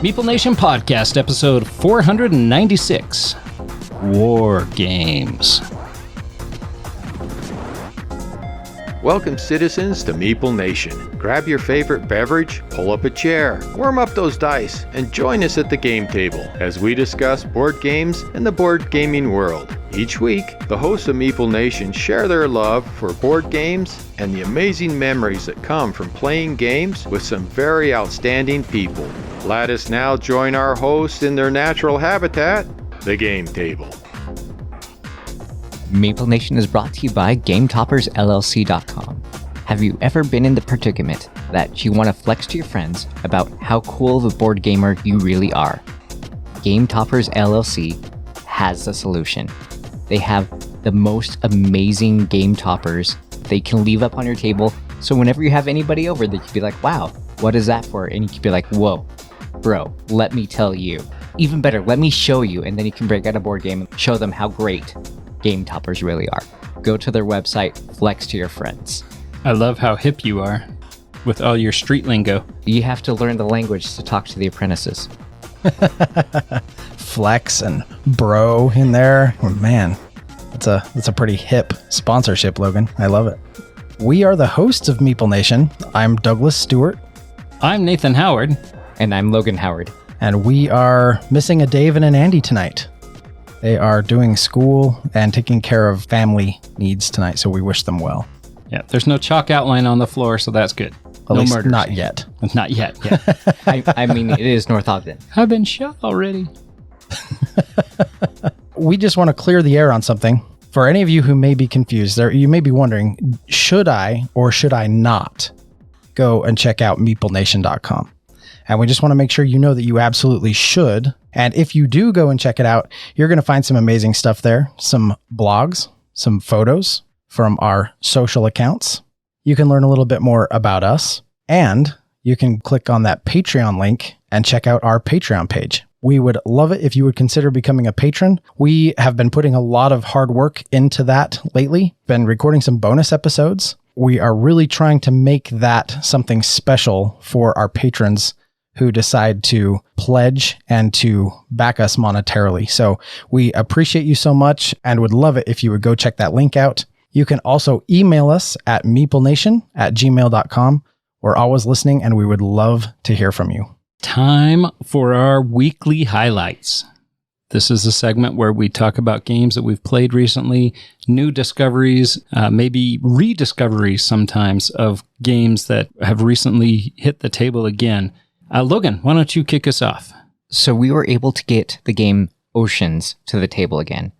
Meeplenation Podcast, episode 496, Wargames. Welcome, citizens, to Meeple Nation. Grab your favorite beverage, pull up a chair, warm up those dice, and join us at the game table as we discuss board games and the board gaming world. Each week, the hosts of Meeple Nation share their love for board games and the amazing memories that come from playing games with some very outstanding people. Let us now join our hosts in their natural habitat, the game table. Meeplenation is brought to you by GameToppersLLC.com. Have you ever been in the predicament that you want to flex to your friends about how cool of a board gamer you really are? Game Toppers LLC has a solution. They have the most amazing game toppers they can leave up on your table, so whenever you have anybody over, they can be like, wow, what is that for? And you can be like, whoa, bro, let me tell you. Even better, let me show you, and then you can break out a board game and show them how great game toppers really are. Go to their website, flex to your friends. I love how hip you are with all your street lingo. You have to learn the language to talk to the apprentices. Flex and bro in there. Oh, man, that's a pretty hip sponsorship, Logan. I love it. We are the hosts of Meeple Nation. I'm Douglas Stewart. I'm Nathan Howard. And I'm Logan Howard. And we are missing a Dave and an Andy tonight. They are doing school and taking care of family needs tonight, so we wish them well. Yeah, there's no chalk outline on the floor, so that's good. At no least murders. not yet. Not yet, yeah. I mean, it is North Ogden. I've been shot already. We just want to clear the air on something. For any of you who may be confused, you may be wondering, should I or should I not go and check out Meeplenation.com? And we just want to make sure you know that you absolutely should. And if you do go and check it out, you're going to find some amazing stuff there. Some blogs, some photos from our social accounts. You can learn a little bit more about us. And you can click on that Patreon link and check out our Patreon page. We would love it if you would consider becoming a patron. We have been putting a lot of hard work into that lately. Been recording some bonus episodes. We are really trying to make that something special for our patrons who decide to pledge and to back us monetarily. So we appreciate you so much and would love it if you would go check that link out. You can also email us at meeplenation@gmail.com. We're always listening and we would love to hear from you. Time for our weekly highlights. This is a segment where we talk about games that we've played recently, new discoveries, maybe rediscoveries sometimes of games that have recently hit the table again. Logan, why don't you kick us off? So we were able to get the game Oceans to the table again.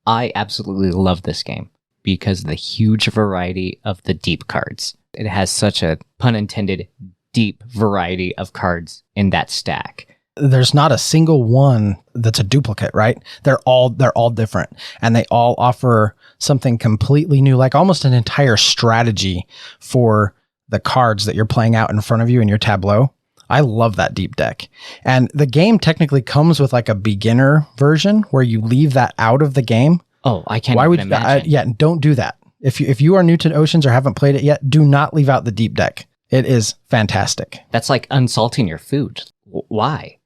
I absolutely love this game because of the huge variety of the deep cards. It has such a, pun intended, deep variety of cards in that stack. There's not a single one that's a duplicate, right? They're all different and they all offer something completely new, like almost an entire strategy for the cards that you're playing out in front of you in your tableau. I love that deep deck. And the game technically comes with like a beginner version where you leave that out of the game. Oh, I can't even imagine. Don't do that. If you are new to Oceans or haven't played it yet, do not leave out the deep deck. It is fantastic. That's like unsalting your food. Why?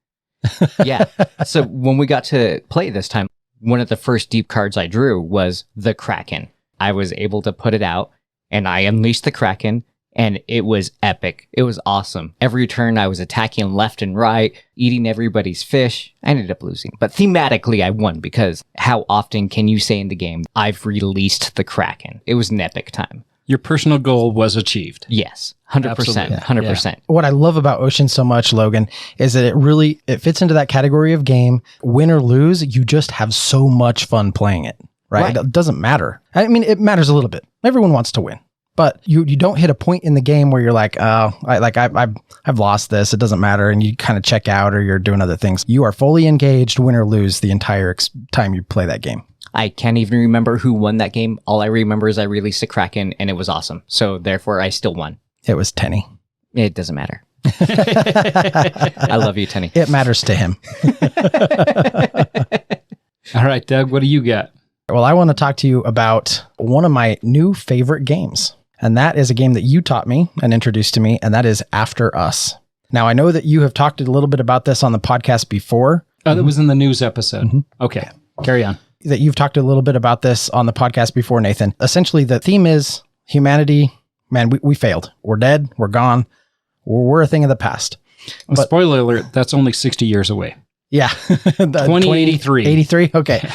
Yeah. So when we got to play this time, one of the first deep cards I drew was the Kraken. I was able to put it out and I unleashed the Kraken. And it was epic. It was awesome. Every turn I was attacking left and right, eating everybody's fish. I ended up losing. But thematically I won because how often can you say in the game, I've released the Kraken? It was an epic time. Your personal goal was achieved. Yes, 100%. Absolutely. 100%. Yeah. What I love about Ocean so much, Logan, is that it fits into that category of game. Win or lose, you just have so much fun playing it, right? It doesn't matter. I mean, it matters a little bit. Everyone wants to win. But you don't hit a point in the game where you're like, oh, I've lost this. It doesn't matter. And you kind of check out or you're doing other things. You are fully engaged, win or lose, the entire time you play that game. I can't even remember who won that game. All I remember is I released a Kraken and it was awesome. So therefore, I still won. It was Tenny. It doesn't matter. I love you, Tenny. It matters to him. All right, Doug, what do you got? Well, I want to talk to you about one of my new favorite games. And that is a game that you taught me and introduced to me, and that is After Us. Now, I know that you have talked a little bit about this on the podcast before. Oh, that was in the news episode. Okay, carry on. That you've talked a little bit about this on the podcast before, Nathan. Essentially, the theme is humanity. Man, we failed. We're dead. We're gone. We're a thing of the past. But, spoiler alert, that's only 60 years away. Yeah. 2083. 83? Okay.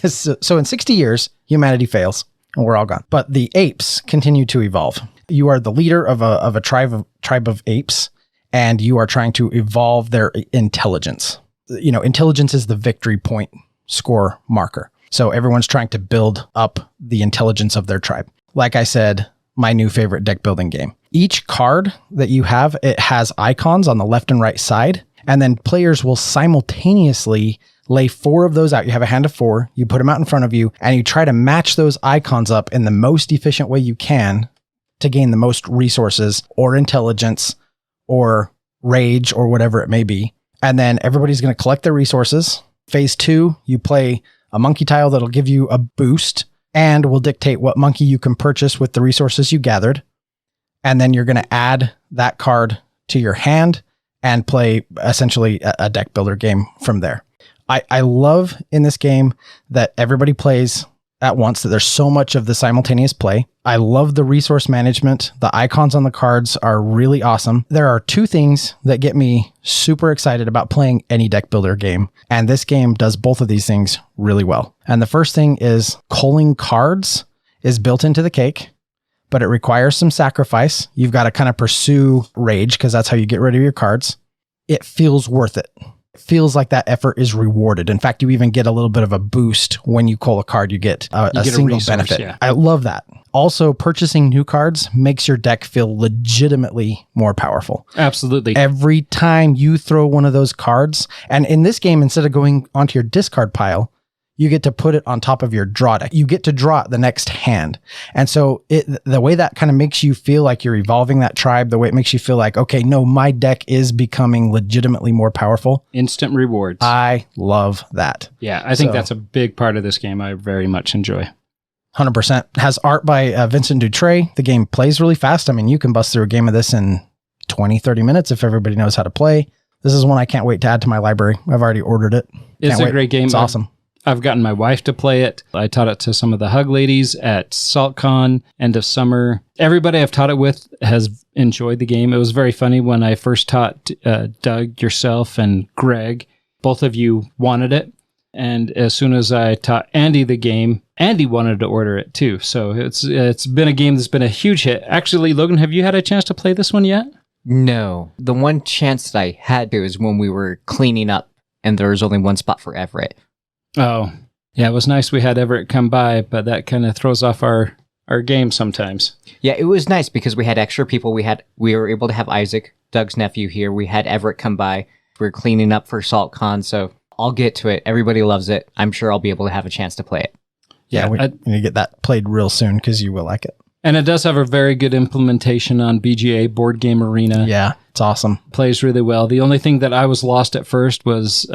So in 60 years, humanity fails and we're all gone. But the apes continue to evolve. You are the leader of a tribe of apes, and you are trying to evolve their intelligence. You know, intelligence is the victory point score marker. So everyone's trying to build up the intelligence of their tribe. Like I said, my new favorite deck building game. Each card that you have, it has icons on the left and right side, and then players will simultaneously lay 4 of those out. You have a hand of 4, you put them out in front of you, and you try to match those icons up in the most efficient way you can to gain the most resources or intelligence or rage or whatever it may be. And then everybody's going to collect their resources. Phase 2, you play a monkey tile that'll give you a boost and will dictate what monkey you can purchase with the resources you gathered. And then you're going to add that card to your hand and play essentially a deck builder game from there. I love in this game that everybody plays at once, that there's so much of the simultaneous play. I love the resource management. The icons on the cards are really awesome. There are 2 things that get me super excited about playing any deck builder game, and this game does both of these things really well. And the first thing is culling cards is built into the cake, but it requires some sacrifice. You've got to kind of pursue rage because that's how you get rid of your cards. It feels worth it. It feels like that effort is rewarded. In fact, you even get a little bit of a boost when you cull a card. You get a single benefit. Yeah. I love that. Also, purchasing new cards makes your deck feel legitimately more powerful. Absolutely. Every time you throw one of those cards, and in this game, instead of going onto your discard pile, you get to put it on top of your draw deck. You get to draw it the next hand. And so the way that kind of makes you feel like you're evolving that tribe, the way it makes you feel like, okay, no, my deck is becoming legitimately more powerful. Instant rewards. I love that. Yeah, I think that's a big part of this game I very much enjoy. 100%. Has art by Vincent Dutray. The game plays really fast. I mean, you can bust through a game of this in 20, 30 minutes if everybody knows how to play. This is one I can't wait to add to my library. I've already ordered it. It's a great game. It's awesome. I've gotten my wife to play it. I taught it to some of the Hug ladies at SaltCon, end of summer. Everybody I've taught it with has enjoyed the game. It was very funny when I first taught Doug, yourself, and Greg. Both of you wanted it. And as soon as I taught Andy the game, Andy wanted to order it too. So it's been a game that's been a huge hit. Actually, Logan, have you had a chance to play this one yet? No. The one chance that I had to was when we were cleaning up and there was only one spot for Everett. Oh, yeah, it was nice we had Everett come by, but that kind of throws off our game sometimes. Yeah, it was nice because we had extra people. We were able to have Isaac, Doug's nephew, here. We had Everett come by. We were cleaning up for SaltCon, so I'll get to it. Everybody loves it. I'm sure I'll be able to have a chance to play it. Yeah, we need to get that played real soon because you will like it. And it does have a very good implementation on BGA, Board Game Arena. Yeah, it's awesome. Plays really well. The only thing that I was lost at first was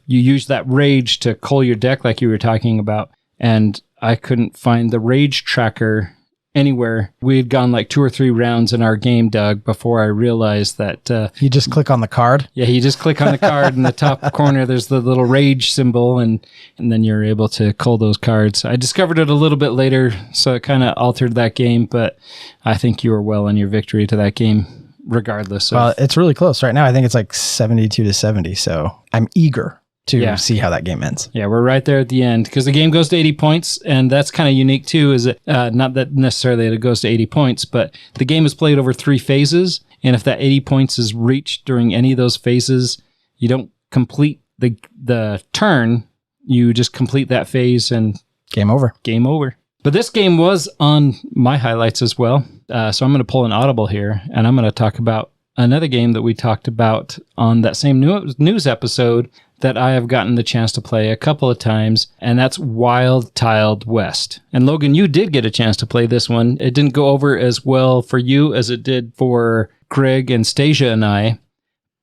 you use that rage to cull your deck like you were talking about, and I couldn't find the rage tracker anywhere. We had gone like 2 or 3 rounds in our game, Doug, before I realized that... you just click on the card? Yeah, you just click on the card in the top corner. There's the little rage symbol, and then you're able to cull those cards. I discovered it a little bit later, so it kind of altered that game, but I think you were well on your victory to that game, regardless. Well, it's really close. Right now, I think it's like 72-70, so I'm eager to see how that game ends. Yeah, we're right there at the end because the game goes to 80 points, and that's kind of unique too. Is it not that necessarily it goes to 80 points, but the game is played over 3 phases, and if that 80 points is reached during any of those phases, you don't complete the turn. You just complete that phase, and game over. Game over. But this game was on my highlights as well, so I'm going to pull an audible here, and I'm going to talk about another game that we talked about on that same news episode that I have gotten the chance to play a couple of times, and that's Wild Tiled West. And Logan, you did get a chance to play this one. It didn't go over as well for you as it did for Greg and Stasia and I,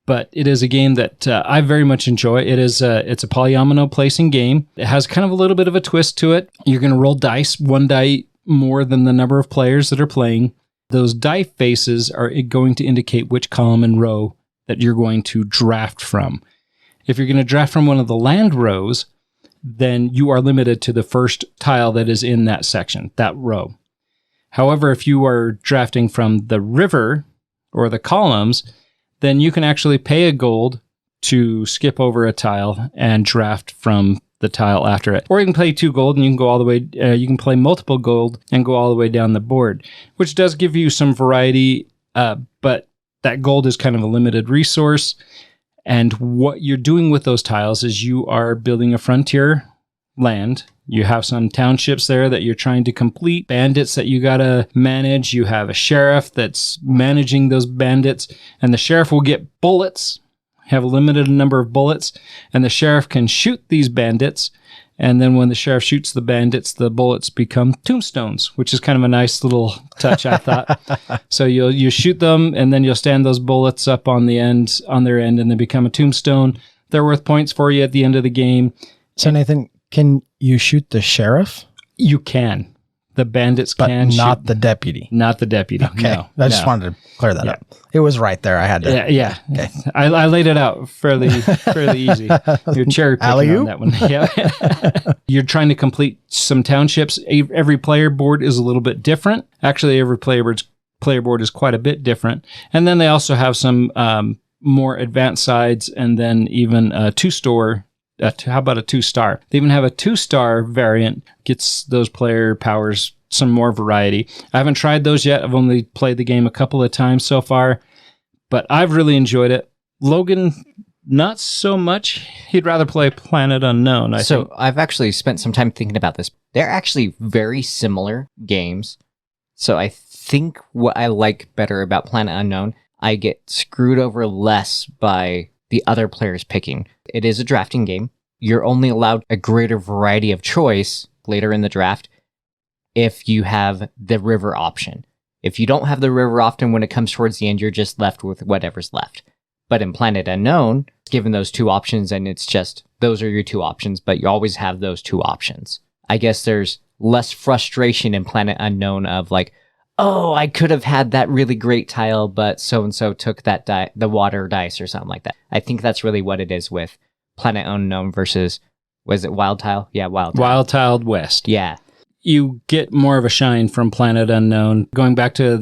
but it is a game that I very much enjoy. It's a polyomino placing game. It has kind of a little bit of a twist to it. You're going to roll dice, 1 die more than the number of players that are playing. Those die faces are going to indicate which column and row that you're going to draft from. If you're going to draft from one of the land rows, then you are limited to the first tile that is in that section, that row. However, if you are drafting from the river or the columns, then you can actually pay a gold to skip over a tile and draft from the tile after it. Or you can play 2 gold and you can go all the way, you can play multiple gold and go all the way down the board, which does give you some variety, but that gold is kind of a limited resource. And what you're doing with those tiles is you are building a frontier land. You have some townships there that you're trying to complete, bandits that you gotta manage. You have a sheriff that's managing those bandits, and the sheriff will get bullets, have a limited number of bullets, and the sheriff can shoot these bandits. And then when the sheriff shoots the bandits, the bullets become tombstones, which is kind of a nice little touch, I thought. So you shoot them, and then you'll stand those bullets up on their end, and they become a tombstone. They're worth points for you at the end of the game. So Nathan, can you shoot the sheriff? You can. The bandits but can shoot. Not the deputy. Not the deputy. Okay. No, I just wanted to clear that up. It was right there. I had to. Yeah. Okay. I laid it out fairly easy. You're cherry picking on that one. Yeah. You're trying to complete some townships. Every player board is a little bit different. Actually, every player board is quite a bit different. And then they also have some more advanced sides, and then even a 2-store. How about a 2-star? They even have a 2-star variant, gets those player powers some more variety. I haven't tried those yet. I've only played the game a couple of times so far, but I've really enjoyed it. Logan, not so much. He'd rather play Planet Unknown, I think. I've actually spent some time thinking about this. They're actually very similar games. So I think what I like better about Planet Unknown, I get screwed over less by the other players picking. It is a drafting game. You're only allowed a greater variety of choice later in the draft if you have the river option. If you don't have the river option when it comes towards the end, you're just left with whatever's left. But in Planet Unknown, given those 2 options, and it's just, those are your 2 options, but you always have those 2 options. I guess there's less frustration in Planet Unknown of like, oh, I could have had that really great tile, but so-and-so took that the water dice or something like that. I think that's really what it is with Planet Unknown versus, was it Wild Tile? Yeah, Wild Tile. Wild Tiled West. Yeah. You get more of a shine from Planet Unknown. Going back to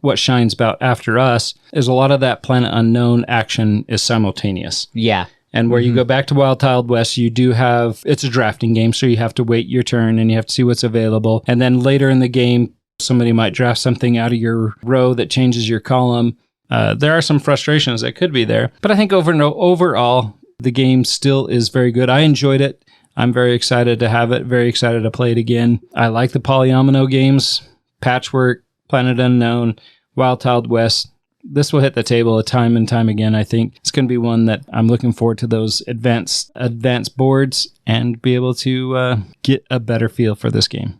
what shines about After Us, is a lot of that Planet Unknown action is simultaneous. Yeah. And where you go back to Wild Tiled West, you do have, it's a drafting game, so you have to wait your turn and you have to see what's available. And then later in the game, somebody might draft something out of your row that changes your column. There are some frustrations that could be there. But I think overall, the game still is very good. I enjoyed it. I'm very excited to have it, very excited to play it again. I like the polyomino games, Patchwork, Planet Unknown, Wild Tiled West. This will hit the table time and time again, I think. It's going to be one that I'm looking forward to those advanced boards and be able to get a better feel for this game.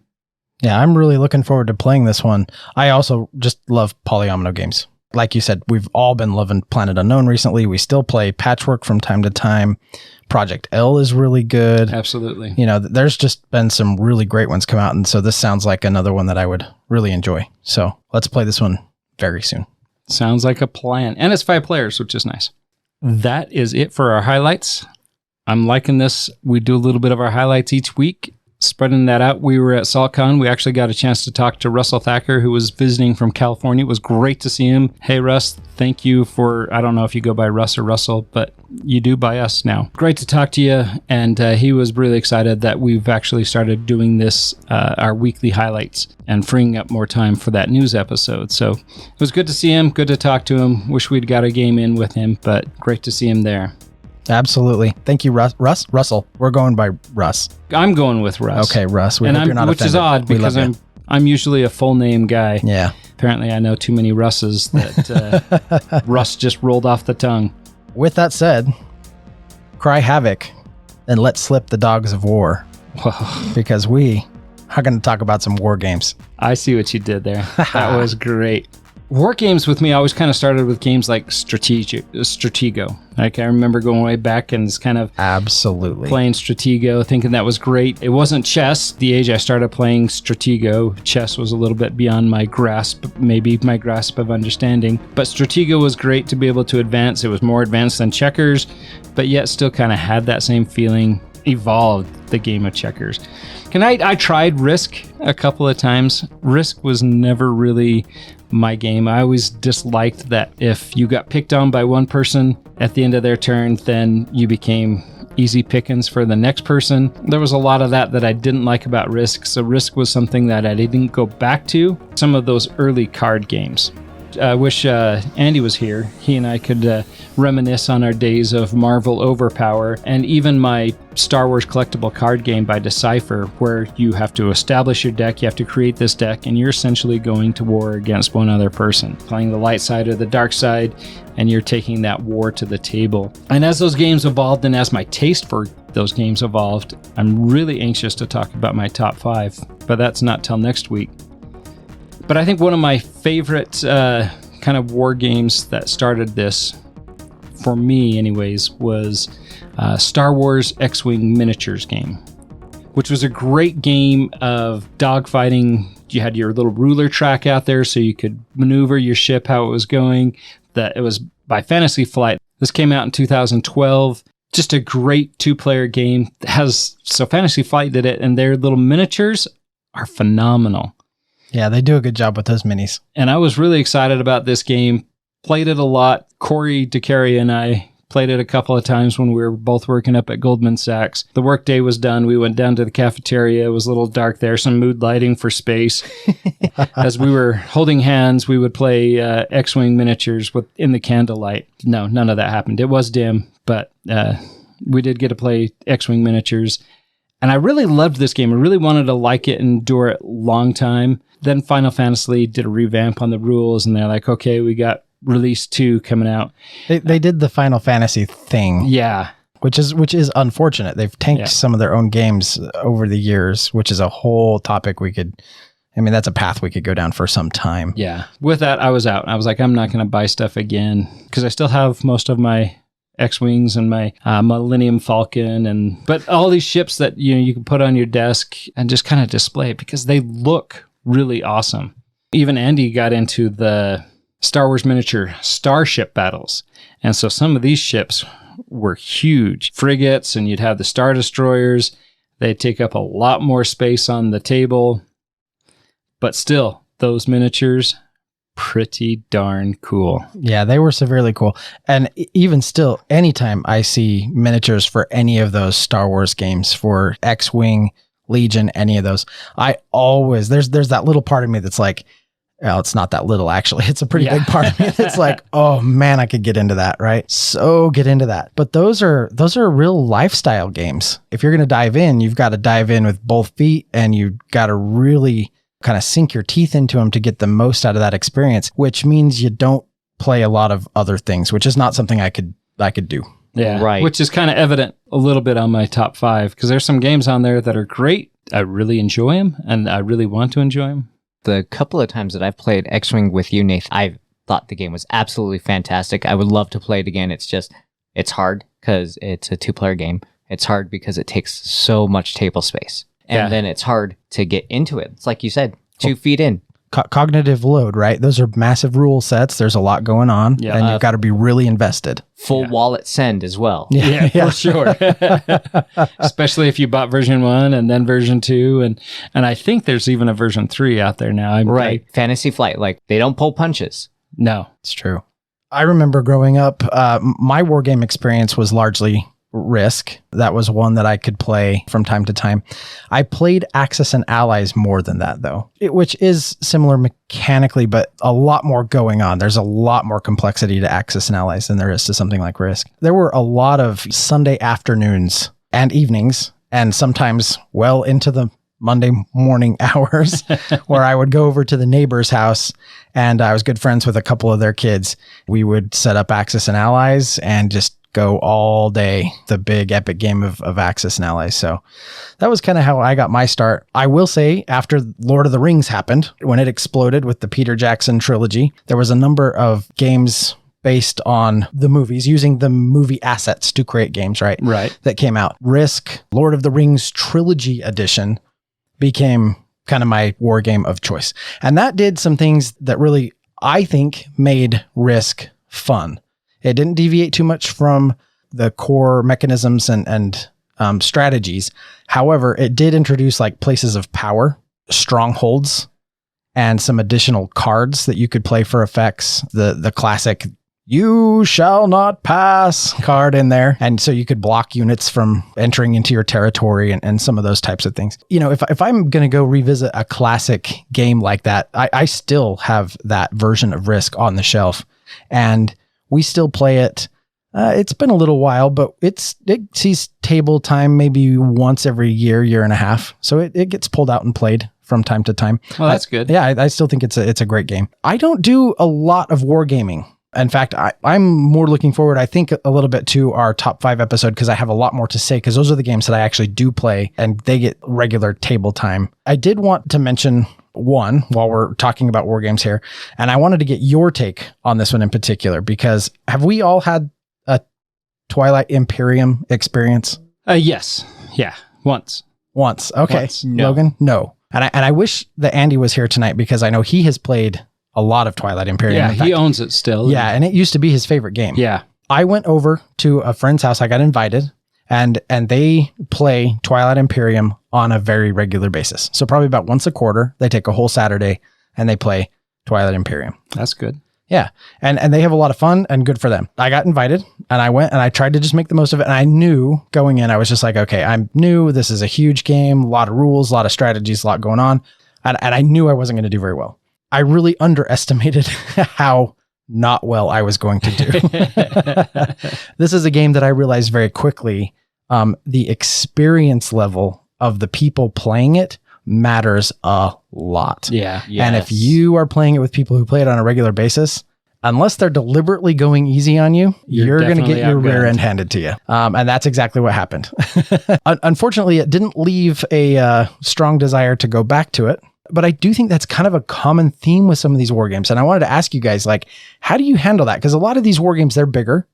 Yeah, I'm really looking forward to playing this one. I also just love polyomino games. Like you said, we've all been loving Planet Unknown recently. We still play Patchwork from time to time. Project L is really good. Absolutely. You know, there's just been some really great ones come out, and so this sounds like another one that I would really enjoy. So let's play this one very soon. Sounds like a plan. And it's 5 players, which is nice. That is it for our highlights. I'm liking this. We do a little bit of our highlights each week. Spreading that out, we were at SaltCon. We actually got a chance to talk to Russell Thacker, who was visiting from California. It was great to see him. Hey, Russ, thank you for, I don't know if you go by Russ or Russell, but you do by us now. Great to talk to you. And he was really excited that we've actually started doing this, our weekly highlights, and freeing up more time for that news episode. So it was good to see him, good to talk to him. Wish we'd got a game in with him, but great to see him there. Absolutely. Thank you, Russell. We're going by Russ. I'm going with Russ. Okay, Russ. We hope you're not which offended. is odd because I'm usually a full name guy. Yeah. Apparently, I know too many Russes that Russ just rolled off the tongue. With that said, cry havoc and let slip the dogs of war. Whoa. Because we are going to talk about some war games. I see what you did there. That was great. Wargames with me always kind of started with games like Stratego. Like I remember going way back and just kind of Absolutely playing Stratego, thinking that was great. It wasn't chess. The age I started playing Stratego, chess was a little bit beyond my grasp of understanding. But Stratego was great to be able to advance. It was more advanced than checkers, but yet still kind of had that same feeling, evolved the game of checkers. I tried Risk a couple of times. Risk was never really my game. I always disliked that if you got picked on by one person at the end of their turn, then you became easy pickings for the next person. There was a lot of that I didn't like about Risk, so Risk was something that I didn't go back to. Some of those early card games. I wish Andy was here. He and I could reminisce on our days of Marvel Overpower and even my Star Wars collectible card game by Decipher, where you have to establish your deck, you have to create this deck, and you're essentially going to war against one other person, playing the light side or the dark side, and you're taking that war to the table. And as those games evolved and as my taste for those games evolved, I'm really anxious to talk about my top 5, but that's not till next week. But I think one of my favorite kind of war games that started this, for me anyways, was Star Wars X-Wing Miniatures game, which was a great game of dogfighting. You had your little ruler track out there so you could maneuver your ship how it was going. That it was by Fantasy Flight. This came out in 2012. Just a great 2-player game. So Fantasy Flight did it, and their little miniatures are phenomenal. Yeah, they do a good job with those minis. And I was really excited about this game. Played it a lot. Corey DeCarry and I played it a couple of times when we were both working up at Goldman Sachs. The workday was done. We went down to the cafeteria. It was a little dark there. Some mood lighting for space. As we were holding hands, we would play X-Wing Miniatures in the candlelight. No, none of that happened. It was dim, but we did get to play X-Wing Miniatures. And I really loved this game. I really wanted to like it and endure it a long time. Then Final Fantasy did a revamp on the rules, and they're like, okay, we got Release 2 coming out. They did the Final Fantasy thing. Yeah. Which is unfortunate. They've tanked some of their own games over the years, which is a whole topic that's a path we could go down for some time. Yeah. With that, I was out. I was like, I'm not going to buy stuff again because I still have most of my X-Wings and my Millennium Falcon, but all these ships that you can put on your desk and just kind of display it because they look really awesome. Even Andy got into the Star Wars miniature starship battles, and so some of these ships were huge frigates, and you'd have the Star Destroyers. They'd take up a lot more space on the table, but still, those miniatures, pretty darn cool. Yeah, they were severely cool. And even still, anytime I see miniatures for any of those Star Wars games, for X-Wing, Legion, any of those, I always, there's that little part of me that's like, well, it's not that little, actually. It's a pretty big part of me that's like, oh man, I could get into that, right? So get into that. But those are real lifestyle games. If you're going to dive in, you've got to dive in with both feet, and you've got to really kind of sink your teeth into them to get the most out of that experience, which means you don't play a lot of other things, which is not something I could do. Yeah, right. Which is kind of evident a little bit on my top 5, because there's some games on there that are great. I really enjoy them, and I really want to enjoy them. The couple of times that I've played X-Wing with you, Nathan, I thought the game was absolutely fantastic. I would love to play it again. It's hard because it's a 2-player game. It's hard because it takes so much table space. And then it's hard to get into it. It's like you said, 2 feet in. Cognitive load, right? Those are massive rule sets. There's a lot going on, and you've got to be really invested. Full wallet send as well. Yeah, for sure. Especially if you bought version 1 and then version 2. And I think there's even a version 3 out there now. Fantasy Flight, like they don't pull punches. No. It's true. I remember growing up, my war game experience was largely Risk. That was one that I could play from time to time. I played Axis and Allies more than that, though, which is similar mechanically, but a lot more going on. There's a lot more complexity to Axis and Allies than there is to something like Risk. There were a lot of Sunday afternoons and evenings, and sometimes well into the Monday morning hours where I would go over to the neighbor's house, and I was good friends with a couple of their kids. We would set up Axis and Allies and just go all day, the big epic game of Axis and Allies. So that was kind of how I got my start. I will say, after Lord of the Rings happened, when it exploded with the Peter Jackson trilogy, there was a number of games based on the movies, using the movie assets to create games, right? Right. That came out. Risk, Lord of the Rings Trilogy Edition became kind of my war game of choice. And that did some things that really, I think, made Risk fun. It didn't deviate too much from the core mechanisms and strategies. However, it did introduce like places of power, strongholds, and some additional cards that you could play for effects. The classic "You shall not pass" card in there. And so you could block units from entering into your territory and some of those types of things. You know, if I'm going to go revisit a classic game like that, I still have that version of Risk on the shelf, and we still play it. It's been a little while, but it sees table time maybe once every year and a half. So it gets pulled out and played from time to time. Well, that's good. Yeah, I still think it's a great game. I don't do a lot of wargaming. In fact, I'm more looking forward, I think, a little bit to our top 5 episode, because I have a lot more to say, because those are the games that I actually do play and they get regular table time. I did want to mention one while we're talking about war games here, and I wanted to get your take on this one in particular, because have we all had a Twilight Imperium experience? Yes. Yeah. Once. Okay. Once. No. Logan? No. And I wish that Andy was here tonight, because I know he has played a lot of Twilight Imperium. Yeah, In fact, he owns it still. yeah, and it used to be his favorite game. Yeah. I went over to a friend's house. I got invited, and they play Twilight Imperium on a very regular basis. So probably about once a quarter, they take a whole Saturday and they play Twilight Imperium. That's good. Yeah. And they have a lot of fun, and good for them. I got invited and I went and I tried to just make the most of it. And I knew going in, I was just like, okay, I'm new. This is a huge game, a lot of rules, a lot of strategies, a lot going on. And I knew I wasn't going to do very well. I really underestimated how not well I was going to do. This is a game that I realized very quickly, the experience level of the people playing it matters a lot. Yeah. And if you are playing it with people who play it on a regular basis, unless they're deliberately going easy on you, you're going to get your rear end handed to you. And that's exactly what happened. Unfortunately, it didn't leave a strong desire to go back to it. But I do think that's kind of a common theme with some of these war games. And I wanted to ask you guys, like, how do you handle that? Because a lot of these war games, they're bigger.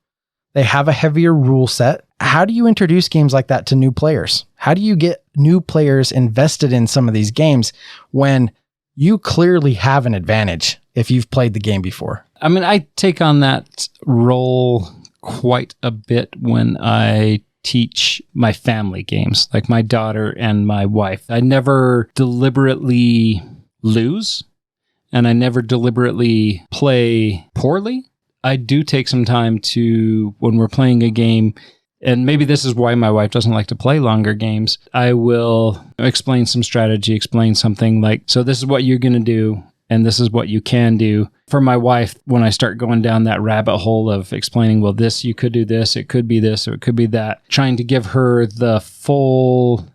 They have a heavier rule set. How do you introduce games like that to new players? How do you get new players invested in some of these games when you clearly have an advantage if you've played the game before? I mean, I take on that role quite a bit when I teach my family games, like my daughter and my wife. I never deliberately lose, and I never deliberately play poorly. I do take some time to, when we're playing a game, and maybe this is why my wife doesn't like to play longer games, I will explain some strategy, explain something like, so this is what you're going to do, and this is what you can do. For my wife, when I start going down that rabbit hole of explaining, well, this, you could do this, it could be this, or it could be that, trying to give her the full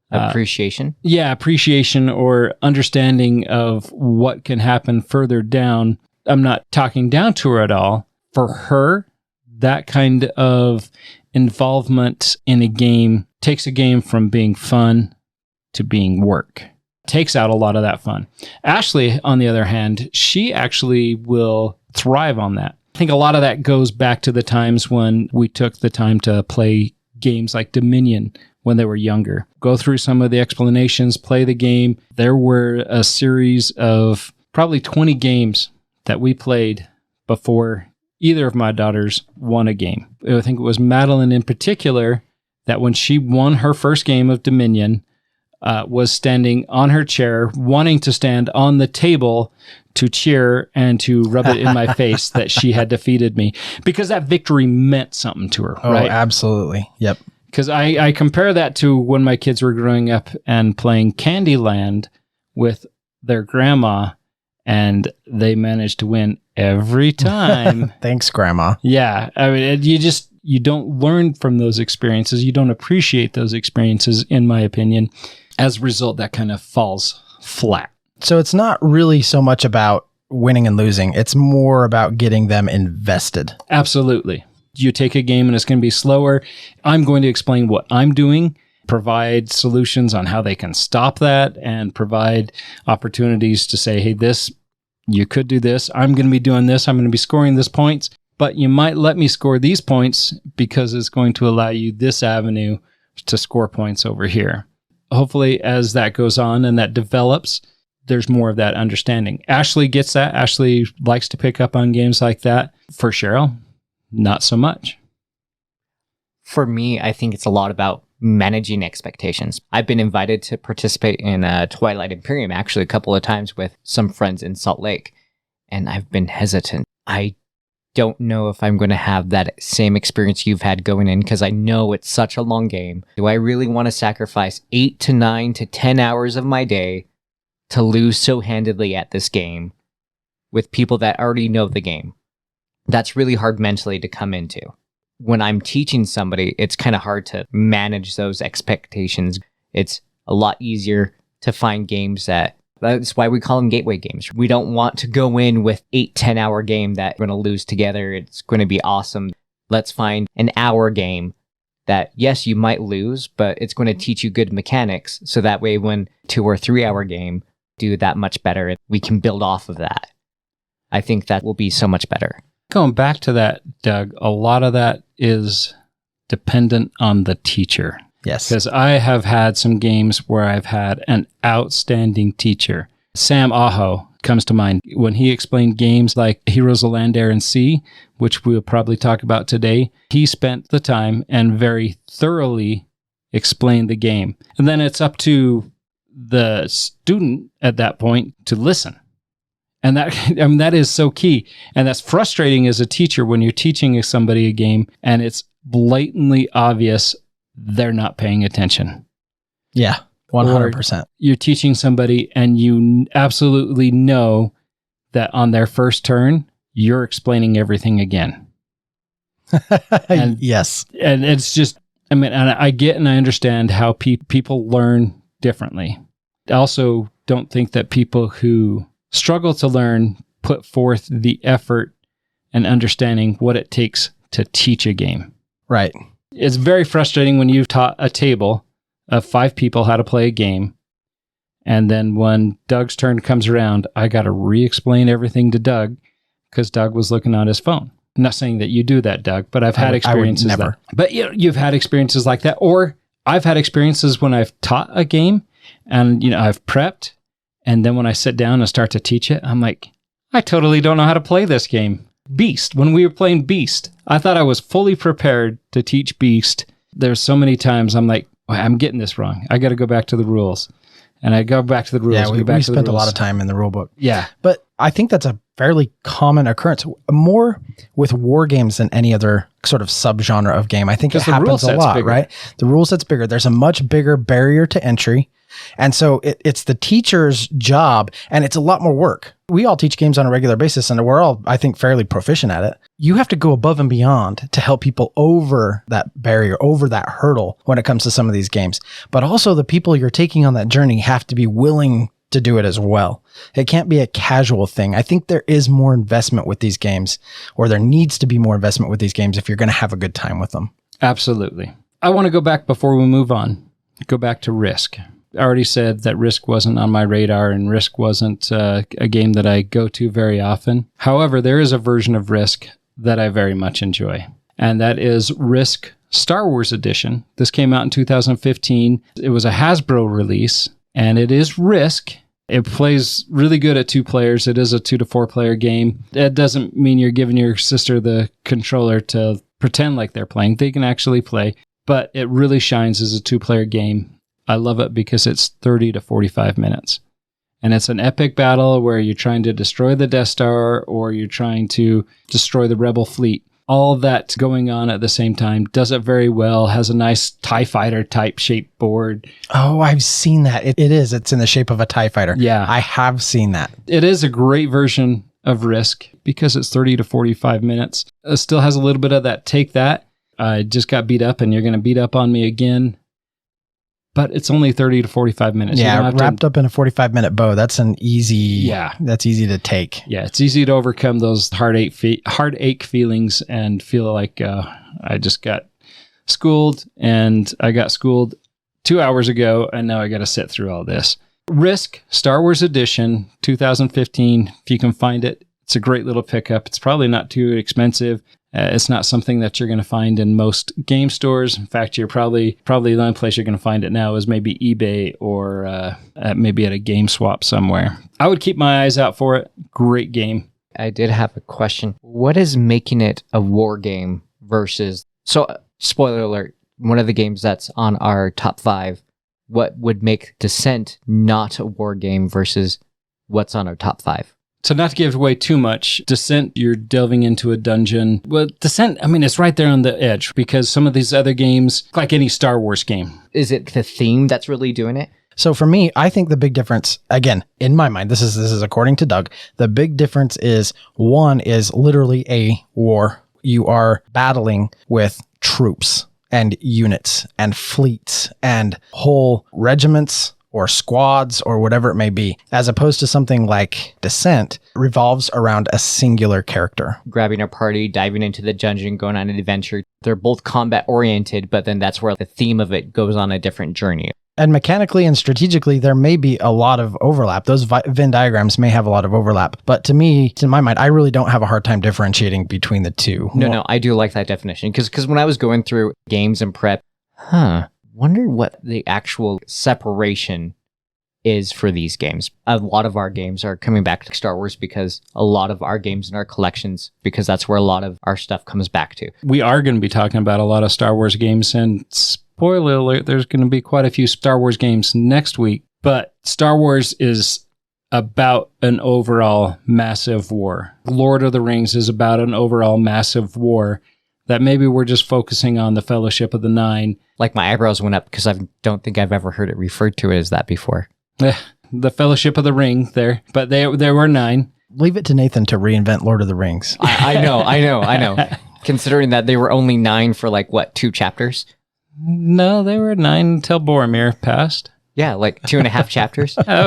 appreciation. Appreciation or understanding of what can happen further down. I'm not talking down to her at all. For her, that kind of involvement in a game takes a game from being fun to being work. Takes out a lot of that fun. Ashley, on the other hand, she actually will thrive on that. I think a lot of that goes back to the times when we took the time to play games like Dominion when they were younger. Go through some of the explanations, play the game. There were a series of probably 20 games that we played before either of my daughters won a game. I think it was Madeline in particular that when she won her first game of Dominion, was standing on her chair, wanting to stand on the table to cheer and to rub it in my face that she had defeated me, because that victory meant something to her. Oh, right? Absolutely. Yep. Because I compare that to when my kids were growing up and playing Candyland with their grandma, and they managed to win every time. Thanks, Grandma. Yeah. I mean, you don't learn from those experiences. You don't appreciate those experiences, in my opinion. As a result, that kind of falls flat. So it's not really so much about winning and losing. It's more about getting them invested. Absolutely. You take a game and it's going to be slower. I'm going to explain what I'm doing, provide solutions on how they can stop that, and provide opportunities to say, hey, you could do this. I'm going to be doing this. I'm going to be scoring this points, but you might let me score these points because it's going to allow you this avenue to score points over here. Hopefully, as that goes on and that develops, there's more of that understanding. Ashley gets that. Ashley likes to pick up on games like that. For Cheryl, not so much. For me, I think it's a lot about managing expectations. I've been invited to participate in Twilight Imperium actually a couple of times with some friends in Salt Lake, and I've been hesitant. I don't know if I'm going to have that same experience you've had going in because I know it's such a long game. Do I really want to sacrifice 8 to 9 to 10 hours of my day to lose so handedly at this game with people that already know the game? That's really hard mentally to come into. When I'm teaching somebody, it's kind of hard to manage those expectations. It's a lot easier to find games that's why we call them gateway games. We don't want to go in with 8-10 hour game that we're going to lose together. It's going to be awesome. Let's find an hour game that, yes, you might lose, but it's going to teach you good mechanics. So that way, when 2 or 3 hour game, do that much better. We can build off of that. I think that will be so much better. Going back to that, Doug, a lot of that is dependent on the teacher. Yes. Because I have had some games where I've had an outstanding teacher. Sam Aho comes to mind when he explained games like Heroes of Land, Air, and Sea, which we'll probably talk about today. He spent the time and very thoroughly explained the game. And then it's up to the student at that point to listen. And that is so key. And that's frustrating as a teacher when you're teaching somebody a game and it's blatantly obvious they're not paying attention. Yeah, 100%. Or you're teaching somebody and you absolutely know that on their first turn, you're explaining everything again. And, yes. And it's just, and I get and I understand how people learn differently. I also don't think that people who struggle to learn put forth the effort and understanding what it takes to teach a game. Right. It's very frustrating when you've taught a table of 5 people how to play a game, and then when Doug's turn comes around, I got to re-explain everything to Doug because Doug was looking on his phone. I'm not saying that you do that, Doug, but I've had experiences. I would never. But you've had experiences like that, or I've had experiences when I've taught a game and I've prepped. And then when I sit down and start to teach it, I'm like, I totally don't know how to play this game. Beast. When we were playing Beast, I thought I was fully prepared to teach Beast. There's so many times I'm like, I'm getting this wrong. I got to go back to the rules. And I go back to the rules. Yeah, we spent a lot of time in the rule book. Yeah. But I think that's a fairly common occurrence, more with war games than any other sort of subgenre of game. I think it happens a lot, right? The rule set's bigger. There's a much bigger barrier to entry. And so it's the teacher's job, and it's a lot more work. We all teach games on a regular basis, and we're all, I think, fairly proficient at it. You have to go above and beyond to help people over that barrier, over that hurdle when it comes to some of these games. But also the people you're taking on that journey have to be willing to do it as well. It can't be a casual thing. I think there is more investment with these games, or there needs to be more investment with these games if you're going to have a good time with them. Absolutely. I want to go back before we move on. Go back to Risk. I already said that Risk wasn't on my radar, and Risk wasn't a game that I go to very often. However, there is a version of Risk that I very much enjoy, and that is Risk Star Wars Edition. This came out in 2015. It was a Hasbro release, and it is Risk. It plays really good at 2 players. It is a 2 to 4 player game. That doesn't mean you're giving your sister the controller to pretend like they're playing. They can actually play, but it really shines as a 2-player game. I love it because it's 30 to 45 minutes. And it's an epic battle where you're trying to destroy the Death Star or you're trying to destroy the Rebel fleet. All that going on at the same time. Does it very well. Has a nice TIE Fighter type shaped board. Oh, I've seen that. It is. It's in the shape of a TIE Fighter. Yeah. I have seen that. It is a great version of Risk because it's 30 to 45 minutes. It still has a little bit of that take that. I just got beat up and you're going to beat up on me again. but it's only 30 to 45 minutes. Yeah, wrapped up in a 45-minute bow. That's an easy. That's easy to take. Yeah, it's easy to overcome those heartache feelings and feel like I just got schooled, and I got schooled 2 hours ago, and now I got to sit through all this. Risk Star Wars Edition 2015. If you can find it, it's a great little pickup. It's probably not too expensive. It's not something that you're going to find in most game stores. In fact, you're probably the only place you're going to find it now is maybe eBay or maybe at a game swap somewhere. I would keep my eyes out for it. Great game. I did have a question. What is making it a war game versus... So, spoiler alert, one of the games that's on our top 5, what would make Descent not a war game versus what's on our top 5? So not to give away too much, Descent, you're delving into a dungeon. Well, Descent, I mean, it's right there on the edge because some of these other games, like any Star Wars game. Is it the theme that's really doing it? So for me, I think the big difference, again, in my mind, this is according to Doug, the big difference is one is literally a war. You are battling with troops and units and fleets and whole regiments or squads or whatever it may be, as opposed to something like Descent revolves around a singular character. Grabbing a party, diving into the dungeon, going on an adventure. They're both combat oriented, but then that's where the theme of it goes on a different journey. And mechanically and strategically, there may be a lot of overlap. Those Venn diagrams may have a lot of overlap. But to me, in my mind, I really don't have a hard time differentiating between the two. No, I do like that definition. Because when I was going through games and prep, wonder what the actual separation is for these games. A lot of our games are coming back to Star Wars because a lot of our games in our collections, because that's where a lot of our stuff comes back to. We are going to be talking about a lot of Star Wars games, and spoiler alert, there's going to be quite a few Star Wars games next week, but Star Wars is about an overall massive war. Lord of the Rings is about an overall massive war that maybe we're just focusing on the Fellowship of the Nine. Like my eyebrows went up because I don't think I've ever heard it referred to as that before. The Fellowship of the Ring there, but there were 9. Leave it to Nathan to reinvent Lord of the Rings. I know. Considering that they were only 9 for 2 chapters. No, they were 9 until Boromir passed. Yeah, 2.5 chapters. That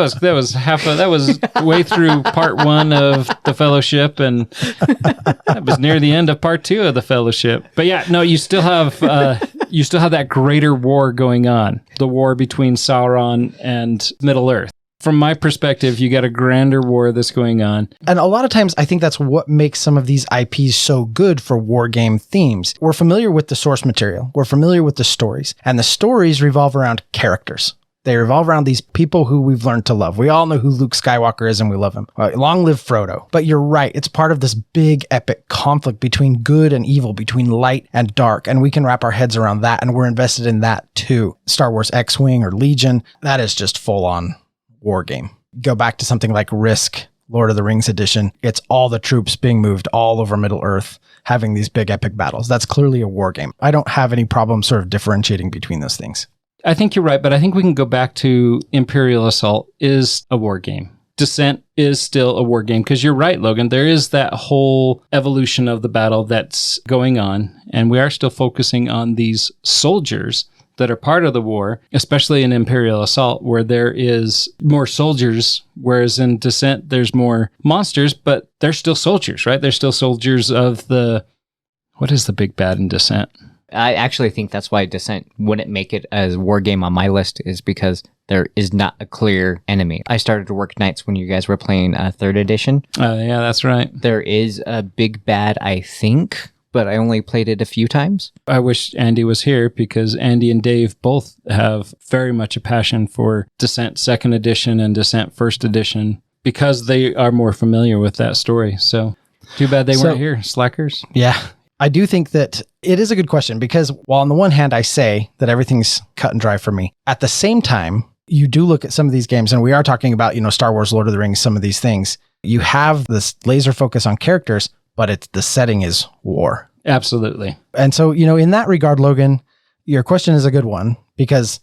was way through part 1 of the Fellowship, and that was near the end of part 2 of the Fellowship. But yeah, no, you still have that greater war going on, the war between Sauron and Middle Earth. From my perspective, you got a grander war that's going on. And a lot of times, I think that's what makes some of these IPs so good for war game themes. We're familiar with the source material. We're familiar with the stories. And the stories revolve around characters. They revolve around these people who we've learned to love. We all know who Luke Skywalker is and we love him. Long live Frodo. But you're right. It's part of this big epic conflict between good and evil, between light and dark. And we can wrap our heads around that. And we're invested in that too. Star Wars X-Wing or Legion, that is just full on war game. Go back to something like Risk, Lord of the Rings edition. It's all the troops being moved all over Middle Earth, having these big epic battles. That's clearly a war game. I don't have any problem sort of differentiating between those things. I think you're right, but I think we can go back to Imperial Assault is a war game. Descent is still a war game because you're right, Logan. There is that whole evolution of the battle that's going on, and we are still focusing on these soldiers that are part of the war, especially in Imperial Assault, where there is more soldiers, whereas in Descent, there's more monsters, but they're still soldiers, right? They're still soldiers of what is the big bad in Descent? I actually think that's why Descent wouldn't make it as a war game on my list, is because there is not a clear enemy. I started to work nights when you guys were playing 3rd edition. Yeah, that's right. There is a big bad, I think, but I only played it a few times. I wish Andy was here because Andy and Dave both have very much a passion for Descent 2nd edition and Descent 1st edition because they are more familiar with that story. So too bad they weren't here, slackers. Yeah. I do think that it is a good question because while on the one hand, I say that everything's cut and dry for me, at the same time, you do look at some of these games and we are talking about, Star Wars, Lord of the Rings, some of these things. You have this laser focus on characters, but the setting is war. Absolutely. And so, in that regard, Logan, your question is a good one because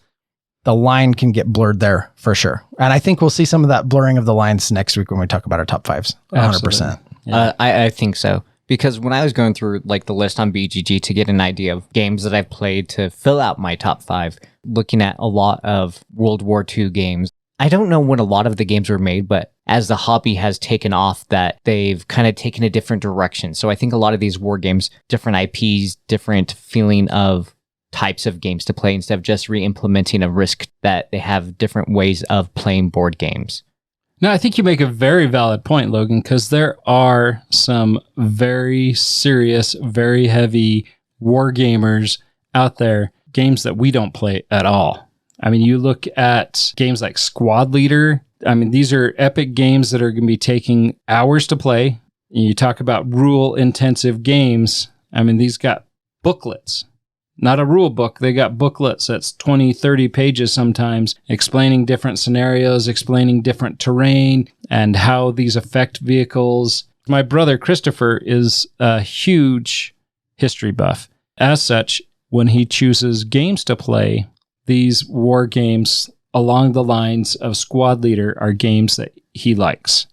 the line can get blurred there for sure. And I think we'll see some of that blurring of the lines next week when we talk about our top 5s. 100%. Yeah. I think so. Because when I was going through the list on BGG to get an idea of games that I've played to fill out my top 5, looking at a lot of World War II games. I don't know when a lot of the games were made, but as the hobby has taken off, that they've kind of taken a different direction. So I think a lot of these war games, different IPs, different feeling of types of games to play instead of just re-implementing a Risk, that they have different ways of playing board games. No, I think you make a very valid point, Logan, because there are some very serious, very heavy war gamers out there, games that we don't play at all. I mean, you look at games like Squad Leader. I mean, these are epic games that are going to be taking hours to play. You talk about rule-intensive games. I mean, these got booklets. Not a rule book. They got booklets that's 20, 30 pages sometimes, explaining different scenarios, explaining different terrain, and how these affect vehicles. My brother, Christopher, is a huge history buff. As such, when he chooses games to play, these war games along the lines of Squad Leader are games that he likes.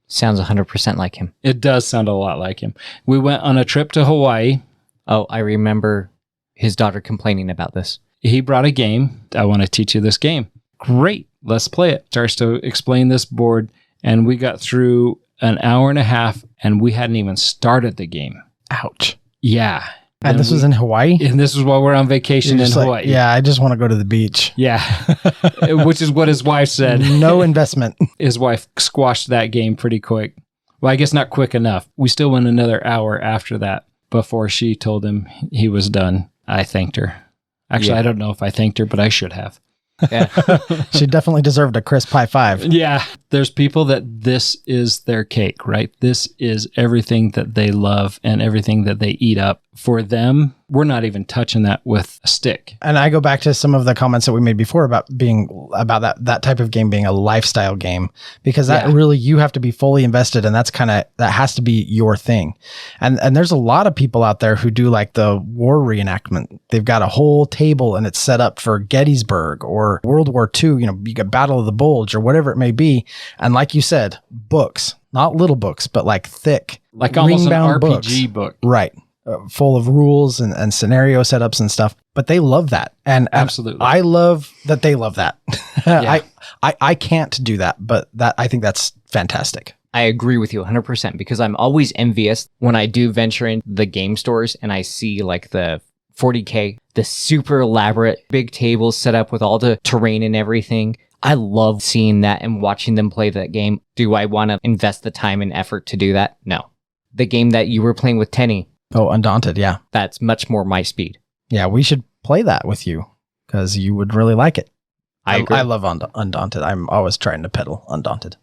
Sounds 100% like him. It does sound a lot like him. We went on a trip to Hawaii. Oh, I remember his daughter complaining about this. He brought a game. I want to teach you this game. Great. Let's play it. Starts to explain this board. And we got through an hour and a half and we hadn't even started the game. Ouch. Yeah. And this was in Hawaii? And this is while we're on vacation in Hawaii. Yeah, I just want to go to the beach. Yeah. Which is what his wife said. No investment. His wife squashed that game pretty quick. Well, I guess not quick enough. We still went another hour after that before she told him he was done. I thanked her. Actually, Yeah. I don't know if I thanked her, but I should have. Yeah. She definitely deserved a crisp high five. Yeah. There's people that this is their cake, right? This is everything that they love and everything that they eat up. For them, we're not even touching that with a stick. And I go back to some of the comments that we made before about that type of game being a lifestyle game, because that really, you have to be fully invested, and that has to be your thing. And there's a lot of people out there who do like the war reenactment. They've got a whole table and it's set up for Gettysburg or World War II, you got Battle of the Bulge or whatever it may be. And like you said, books, not little books, but like thick, Like almost an green-bound RPG book. Right. Full of rules and scenario setups and stuff, but they love that. And Absolutely. I love that they love that. Yeah. I can't do that, but I think that's fantastic. I agree with you 100% because I'm always envious when I do venture in the game stores and I see like the 40K, the super elaborate big tables set up with all the terrain and everything. I love seeing that and watching them play that game. Do I want to invest the time and effort to do that? No. The game that you were playing with Tenny, Oh, Undaunted. Yeah. that's much more my speed. Yeah. We should play that with you because you would really like it. I agree. I love Undaunted. I'm always trying to peddle Undaunted.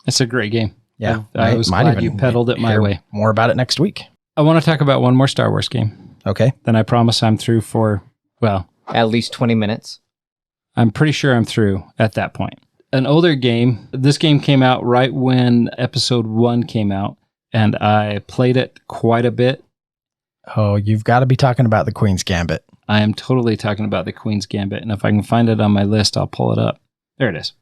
It's a great game. Yeah. I was glad you peddled it my hear way. More about it next week. I want to talk about one more Star Wars game. Okay. Then I promise I'm through for, well, At least 20 minutes. I'm pretty sure I'm through at that point. An older game. This game came out right when episode 1 came out, and I played it quite a bit. Oh, you've got to be talking about the Queen's Gambit. I am totally talking about the Queen's Gambit, and if I can find it on my list, I'll pull it up. There it is.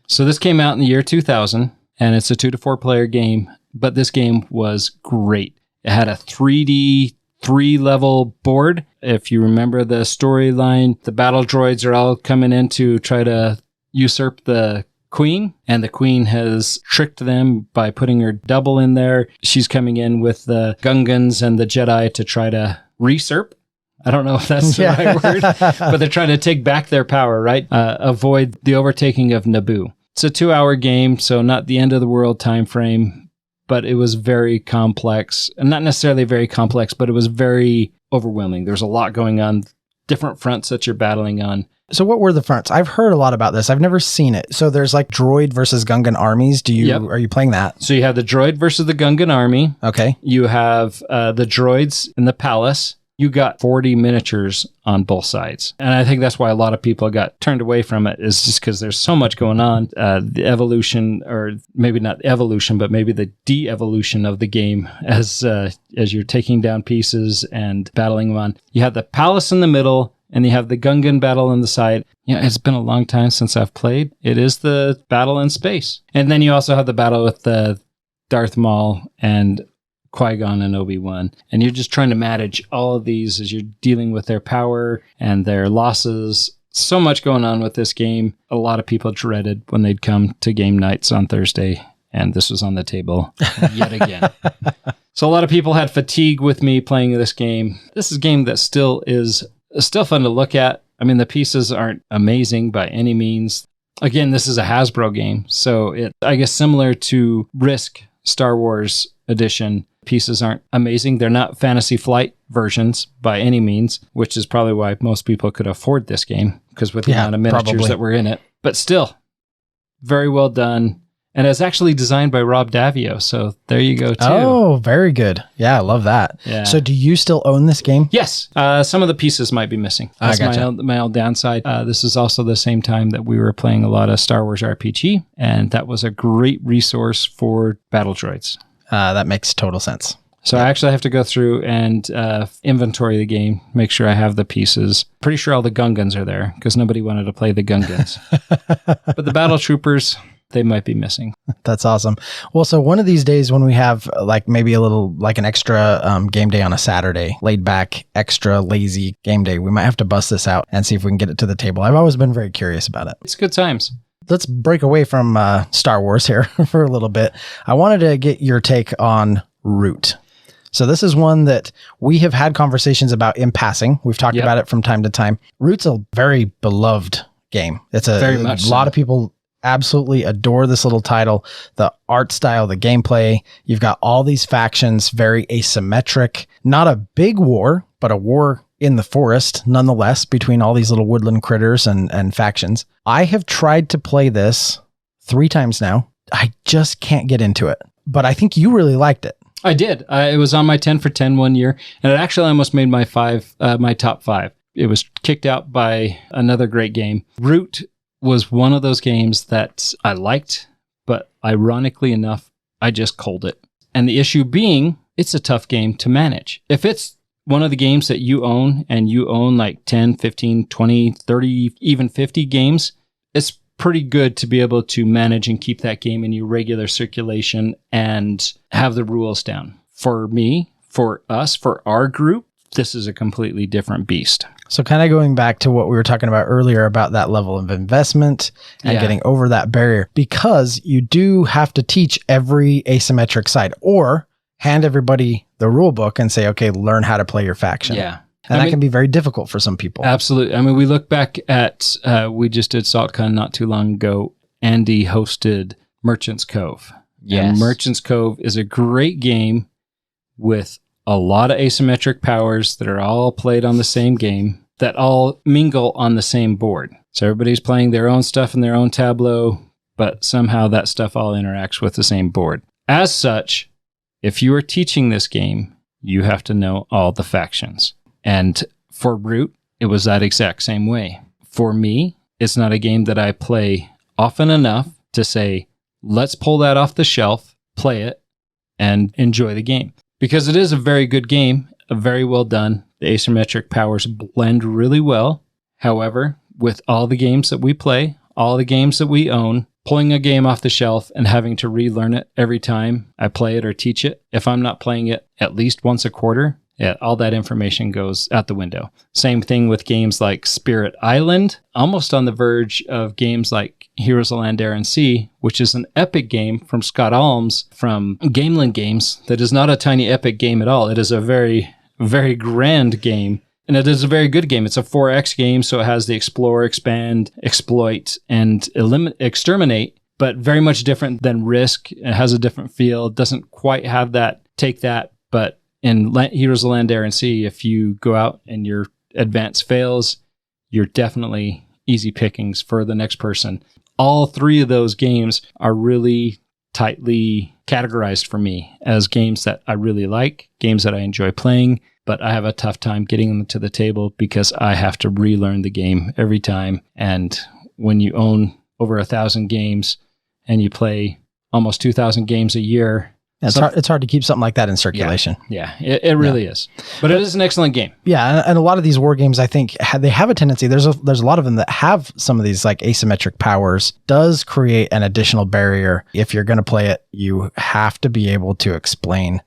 So this came out in the year 2000, and it's a 2 to 4 player game, but this game was great. It had a 3D 3-level board. If you remember the storyline, the battle droids are all coming in to try to usurp the Queen, and the Queen has tricked them by putting her double in there. She's coming in with the Gungans and the Jedi to try to usurp. I don't know if that's the right word, but they're trying to take back their power, right? Avoid the overtaking of Naboo. It's a 2-hour game, so not the end of the world time frame, but it was very complex. And not necessarily very complex, but it was very overwhelming. There's a lot going on, different fronts that you're battling on. So what were the fronts? I've heard a lot about this. I've never seen it. So there's like droid versus Gungan armies. Are you playing that? So you have the droid versus the Gungan army. Okay. You have the droids in the palace. You got 40 miniatures on both sides. And I think that's why a lot of people got turned away from it, is just because there's so much going on. The evolution, or maybe not evolution, but maybe the de-evolution of the game as you're taking down pieces and battling them on. You have the palace in the middle, and you have the Gungan battle on the side. It's been a long time since I've played. It is the battle in space. And then you also have the battle with the Darth Maul and Qui-Gon and Obi-Wan. And you're just trying to manage all of these as you're dealing with their power and their losses. So much going on with this game. A lot of people dreaded when they'd come to game nights on Thursday, and this was on the table yet again. So a lot of people had fatigue with me playing this game. This is a game that still fun to look at. I mean, the pieces aren't amazing by any means. Again, this is a Hasbro game, so I guess similar to Risk Star Wars Edition, pieces aren't amazing. They're not Fantasy Flight versions by any means, which is probably why most people could afford this game, because with the amount of miniatures that were in it. But still, very well done. And it's actually designed by Rob Davio, so there you go, too. Oh, very good. Yeah, I love that. Yeah. So do you still own this game? Yes. Some of the pieces might be missing. That's my old downside. This is also the same time that we were playing a lot of Star Wars RPG, and that was a great resource for battle droids. That makes total sense. So I actually have to go through and inventory the game, make sure I have the pieces. Pretty sure all the Gungans are there, because nobody wanted to play the Gungans. But the Battle Troopers, they might be missing. That's awesome. Well, so one of these days when we have like maybe a little, like an extra game day on a Saturday, laid back, extra lazy game day, we might have to bust this out and see if we can get it to the table. I've always been very curious about it. It's good times. Let's break away from Star Wars here for a little bit. I wanted to get your take on Root. So this is one that we have had conversations about in passing. We've talked about it from time to time. Root's a very beloved game. It's a lot of people absolutely adore this little title. The art style, the gameplay, you've got all these factions, very asymmetric, not a big war, but a war in the forest nonetheless between all these little woodland critters and factions. I have tried to play this 3 times now. I just can't get into it, but I think you really liked it. I did. It was on my 10 for 10 one year, and it actually almost made my top 5. It was kicked out by another great game. Root was one of those games that I liked, but ironically enough, I just culled it. And the issue being, it's a tough game to manage. If it's one of the games that you own, and you own like 10, 15, 20, 30, even 50 games, it's pretty good to be able to manage and keep that game in your regular circulation and have the rules down. For me, for us, for our group, this is a completely different beast. So kind of going back to what we were talking about earlier about that level of investment and getting over that barrier, because you do have to teach every asymmetric side or hand everybody the rule book and say, okay, learn how to play your faction. Yeah. And that can be very difficult for some people. Absolutely. I mean, we look back at, we just did SaltCon not too long ago. Andy hosted Merchant's Cove. Yes. And Merchant's Cove is a great game with a lot of asymmetric powers that are all played on the same game, that all mingle on the same board. So everybody's playing their own stuff in their own tableau, but somehow that stuff all interacts with the same board. As such, if you are teaching this game, you have to know all the factions. And for Root, it was that exact same way. For me, it's not a game that I play often enough to say, let's pull that off the shelf, play it, and enjoy the game. Because it is a very good game, very well done. The asymmetric powers blend really well. However, with all the games that we play, all the games that we own, pulling a game off the shelf and having to relearn it every time I play it or teach it, if I'm not playing it at least once a quarter, all that information goes out the window. Same thing with games like Spirit Island, almost on the verge of games like Heroes of Land, Air, and Sea, which is an epic game from Scott Alms from Gameland Games that is not a tiny epic game at all. It is a very, very grand game, and it is a very good game. It's a 4X game, so it has the explore, expand, exploit, and exterminate, but very much different than Risk. It has a different feel. It doesn't quite have that, take that, but in Heroes of Land, Air, and Sea, if you go out and your advance fails, you're definitely easy pickings for the next person. All 3 of those games are really tightly categorized for me as games that I really like, games that I enjoy playing, but I have a tough time getting them to the table because I have to relearn the game every time. And when you own over 1,000 games and you play almost 2,000 games a year, it's hard to keep something like that in circulation. Yeah, it really is. But it is an excellent game. Yeah, and a lot of these war games, I think, they have a tendency. There's a lot of them that have some of these like asymmetric powers. Does create an additional barrier. If you're going to play it, you have to be able to explain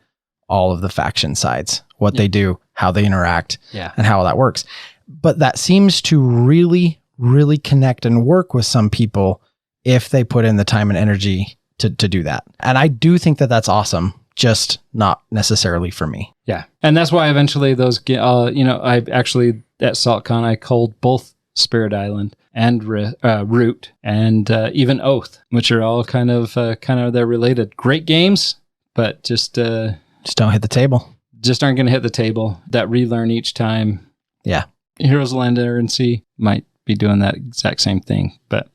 all of the faction sides, what they do, how they interact, and how that works. But that seems to really really connect and work with some people if they put in the time and energy to do that. And I do think that that's awesome, just not necessarily for me. Yeah. And that's why eventually those, I actually, at SaltCon, I culled both Spirit Island and Root and even Oath, which are all kind of they're related. Great games, but just don't hit the table. Just aren't going to hit the table. That relearn each time. Yeah. Heroes of Land, Air, and Sea might be doing that exact same thing, but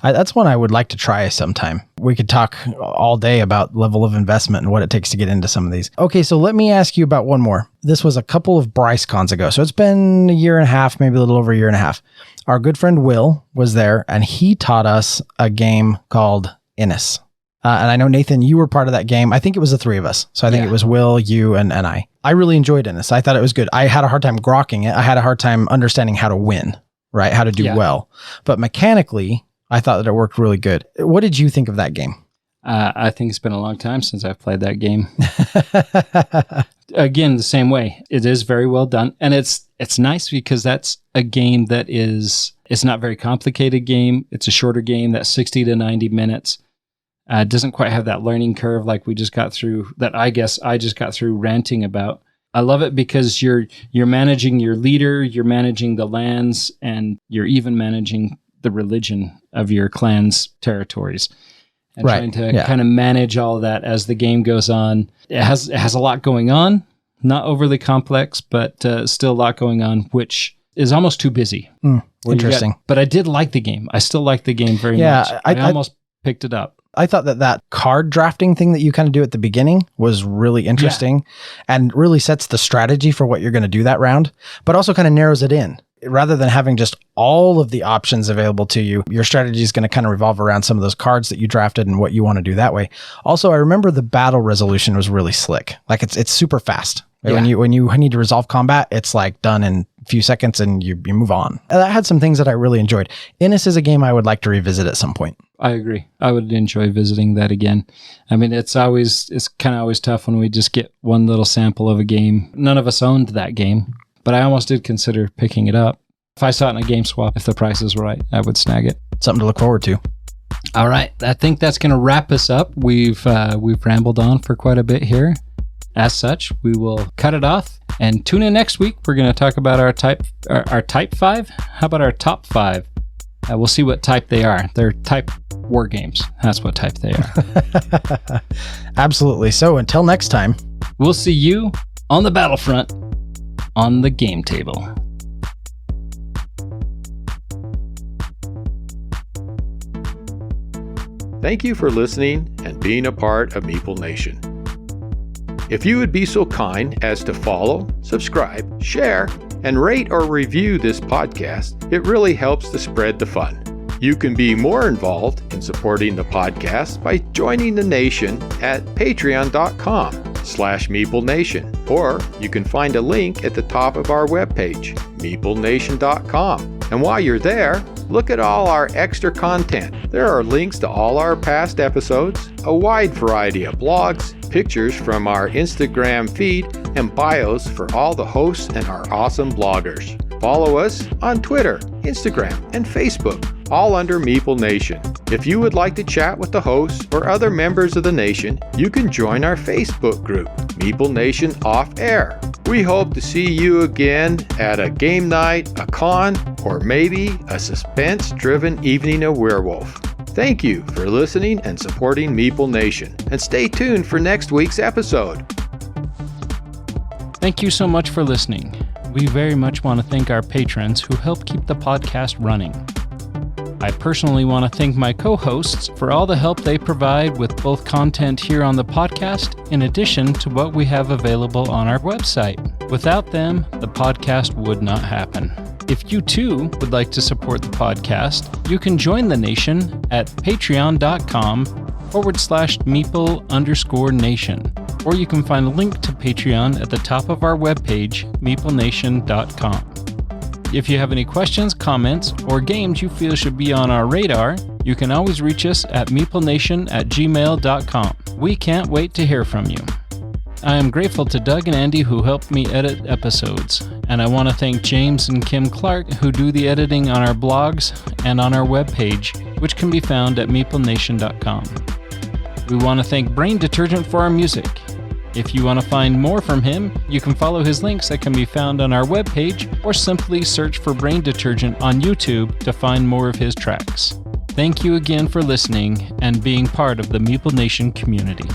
that's one I would like to try sometime. We could talk all day about level of investment and what it takes to get into some of these. Okay, so let me ask you about one more. This was a couple of Bryce cons ago, so it's been a year and a half, maybe a little over a year and a half. Our good friend Will was there, and he taught us a game called Innis. And I know, Nathan, you were part of that game. I think it was the three of us. So I think it was Will, you, and I. I really enjoyed Innis. I thought it was good. I had a hard time grokking it. I had a hard time understanding how to win. Right? How to do well. But mechanically, I thought that it worked really good. What did you think of that game? I think it's been a long time since I've played that game. Again, the same way. It is very well done. And it's nice because that's a game that it's not a very complicated game. It's a shorter game that's 60 to 90 minutes. It doesn't quite have that learning curve like we just got through, that I guess I just got through ranting about. I love it because you're managing your leader, you're managing the lands, and you're even managing the religion of your clan's territories. And trying to kind of manage all of that as the game goes on. It has a lot going on, not overly complex, but still a lot going on, which is almost too busy. Interesting. But I did like the game. I still like the game very much. I almost picked it up. I thought that card drafting thing that you kind of do at the beginning was really interesting and really sets the strategy for what you're going to do that round, but also kind of narrows it in. Rather than having just all of the options available to you, your strategy is going to kind of revolve around some of those cards that you drafted and what you want to do that way. Also, I remember the battle resolution was really slick. Like it's super fast. Right? When you need to resolve combat, it's like done in a few seconds and you move on. And that had some things that I really enjoyed. Innis is a game I would like to revisit at some point. I agree. I would enjoy visiting that again. I mean, it's kind of always tough when we just get one little sample of a game. None of us owned that game, but I almost did consider picking it up. If I saw it in a game swap, if the price is right, I would snag it. Something to look forward to. All right. I think that's going to wrap us up. We've rambled on for quite a bit here. As such, we will cut it off and tune in next week. We're going to talk about our type 5. How about our top 5? We'll see what type they are. They're type Wargames. That's what type they are. Absolutely. So until next time, we'll see you on the battlefront on the game table. Thank you for listening and being a part of Meeple Nation. If you would be so kind as to follow, subscribe, share, and rate or review this podcast, it really helps to spread the fun. You can be more involved in supporting the podcast by joining the nation at patreon.com/MeepleNation, or you can find a link at the top of our webpage, meeplenation.com. And while you're there, look at all our extra content. There are links to all our past episodes, a wide variety of blogs, pictures from our Instagram feed, and bios for all the hosts and our awesome bloggers. Follow us on Twitter, Instagram, and Facebook, all under Meeple Nation. If you would like to chat with the hosts or other members of the nation, you can join our Facebook group, Meeple Nation Off Air. We hope to see you again at a game night, a con, or maybe a suspense-driven evening of Werewolf. Thank you for listening and supporting Meeple Nation, and stay tuned for next week's episode. Thank you so much for listening. We very much want to thank our patrons who help keep the podcast running. I personally want to thank my co-hosts for all the help they provide with both content here on the podcast, in addition to what we have available on our website. Without them, the podcast would not happen. If you too would like to support the podcast, you can join the nation at patreon.com/Meeple_nation. Or you can find a link to Patreon at the top of our webpage, meeplenation.com. If you have any questions, comments, or games you feel should be on our radar, you can always reach us at meeplenation@gmail.com. We can't wait to hear from you. I am grateful to Doug and Andy who helped me edit episodes. And I want to thank James and Kim Clark, who do the editing on our blogs and on our webpage, which can be found at Meeplenation.com. We want to thank Brain Detergent for our music. If you want to find more from him, you can follow his links that can be found on our webpage, or simply search for Brain Detergent on YouTube to find more of his tracks. Thank you again for listening and being part of the Meeple Nation community.